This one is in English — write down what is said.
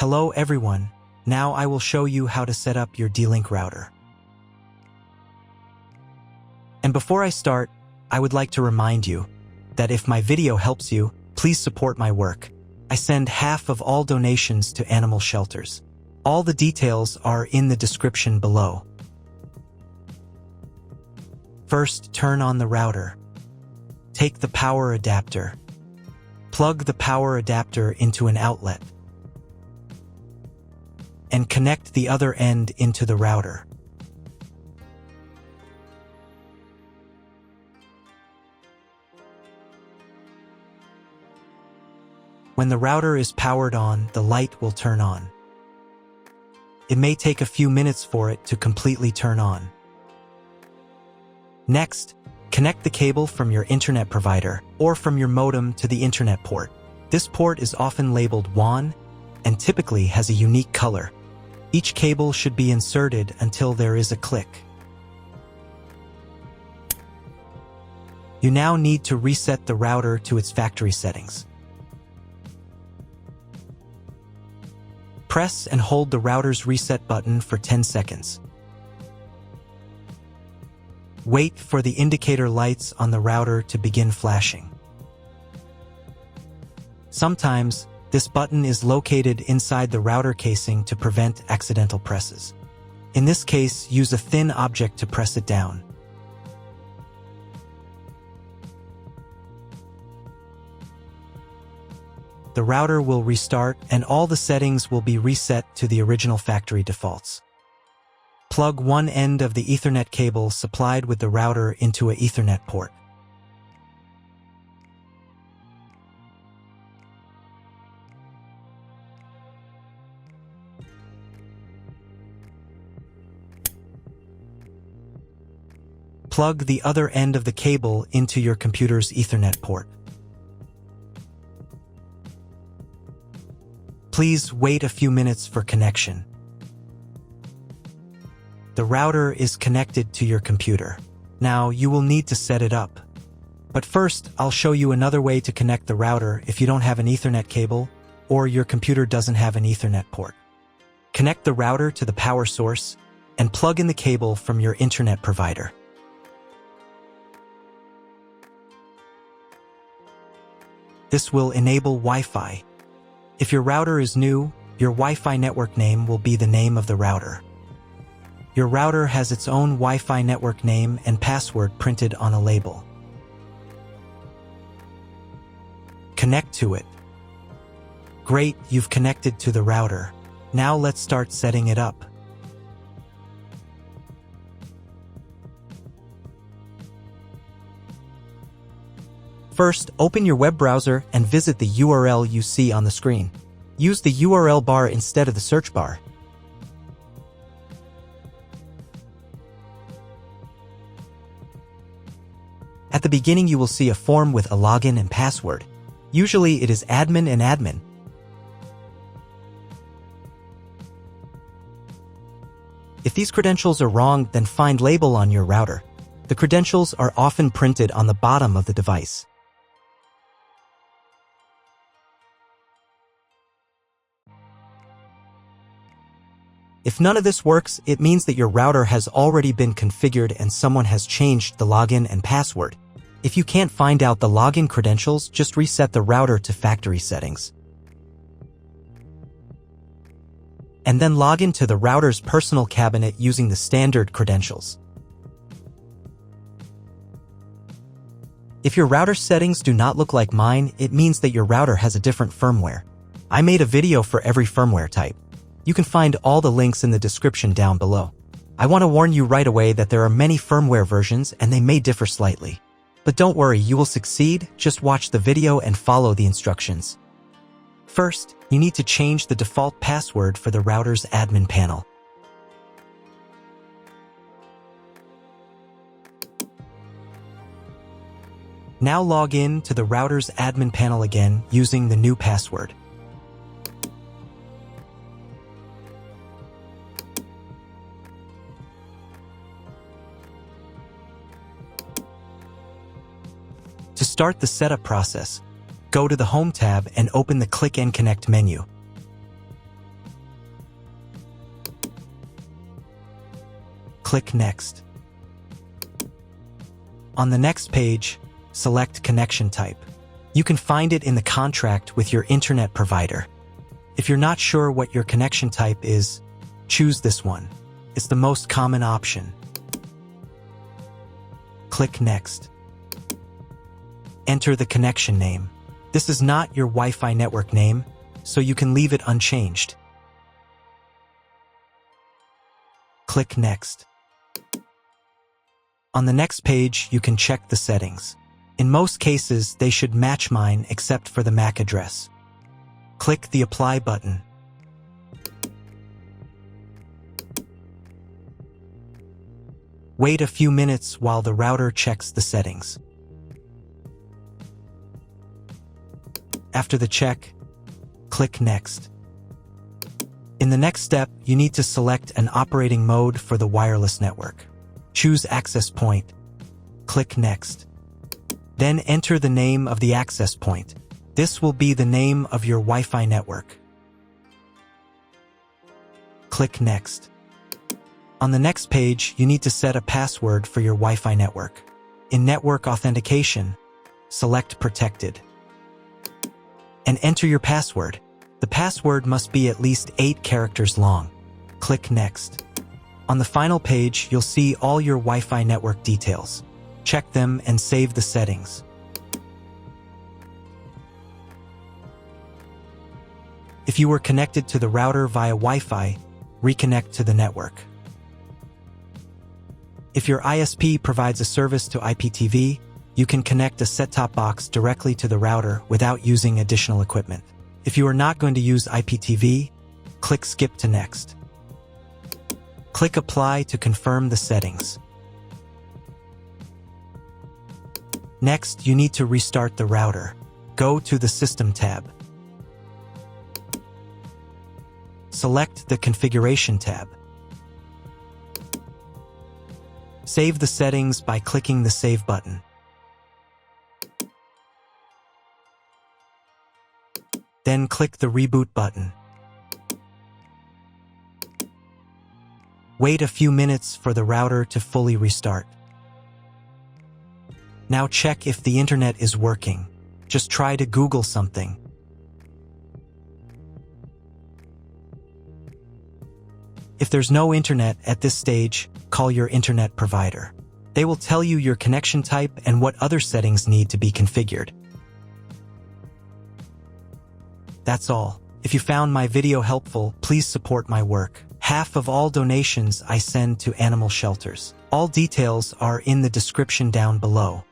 Hello everyone, now I will show you how to set up your D-Link router. And before I start, I would like to remind you that if my video helps you, please support my work. I send half of all donations to animal shelters. All the details are in the description below. First, turn on the router. Take the power adapter. Plug the power adapter into an outlet and connect the other end into the router. When the router is powered on, the light will turn on. It may take a few minutes for it to completely turn on. Next, connect the cable from your internet provider or from your modem to the internet port. This port is often labeled WAN and typically has a unique color. Each cable should be inserted until there is a click. You now need to reset the router to its factory settings. Press and hold the router's reset button for 10 seconds. Wait for the indicator lights on the router to begin flashing. Sometimes, this button is located inside the router casing to prevent accidental presses. In this case, use a thin object to press it down. The router will restart and all the settings will be reset to the original factory defaults. Plug one end of the Ethernet cable supplied with the router into an Ethernet port. Plug the other end of the cable into your computer's Ethernet port. Please wait a few minutes for connection. The router is connected to your computer. Now you will need to set it up. But first, I'll show you another way to connect the router if you don't have an Ethernet cable or your computer doesn't have an Ethernet port. Connect the router to the power source and plug in the cable from your internet provider. This will enable Wi-Fi. If your router is new, your Wi-Fi network name will be the name of the router. Your router has its own Wi-Fi network name and password printed on a label. Connect to it. Great, you've connected to the router. Now let's start setting it up. First, open your web browser and visit the URL you see on the screen. Use the URL bar instead of the search bar. At the beginning, you will see a form with a login and password. Usually, it is admin and admin. If these credentials are wrong, then find label on your router. The credentials are often printed on the bottom of the device. If none of this works, it means that your router has already been configured and someone has changed the login and password. If you can't find out the login credentials, just reset the router to factory settings. And then log into the router's personal cabinet using the standard credentials. If your router settings do not look like mine, it means that your router has a different firmware. I made a video for every firmware type. You can find all the links in the description down below. I want to warn you right away that there are many firmware versions and they may differ slightly. But don't worry, you will succeed, just watch the video and follow the instructions. First, you need to change the default password for the router's admin panel. Now log in to the router's admin panel again using the new password. To start the setup process, go to the Home tab and open the Click and Connect menu. Click Next. On the next page, select connection type. You can find it in the contract with your internet provider. If you're not sure what your connection type is, choose this one. It's the most common option. Click Next. Enter the connection name. This is not your Wi-Fi network name, so you can leave it unchanged. Click Next. On the next page, you can check the settings. In most cases, they should match mine except for the MAC address. Click the Apply button. Wait a few minutes while the router checks the settings. After the check, click Next. In the next step, you need to select an operating mode for the wireless network. Choose access point. Click Next. Then enter the name of the access point. This will be the name of your Wi-Fi network. Click Next. On the next page, you need to set a password for your Wi-Fi network. In Network Authentication, select Protected. And enter your password. The password must be at least 8 characters long. Click Next. On the final page, you'll see all your Wi-Fi network details. Check them and save the settings. If you were connected to the router via Wi-Fi, reconnect to the network. If your ISP provides a service to IPTV, you can connect a set-top box directly to the router without using additional equipment. If you are not going to use IPTV, click Skip to Next. Click Apply to confirm the settings. Next, you need to restart the router. Go to the System tab. Select the Configuration tab. Save the settings by clicking the Save button. Then click the Reboot button. Wait a few minutes for the router to fully restart. Now check if the internet is working. Just try to Google something. If there's no internet at this stage, call your internet provider. They will tell you your connection type and what other settings need to be configured. That's all. If you found my video helpful, please support my work. Half of all donations I send to animal shelters. All details are in the description down below.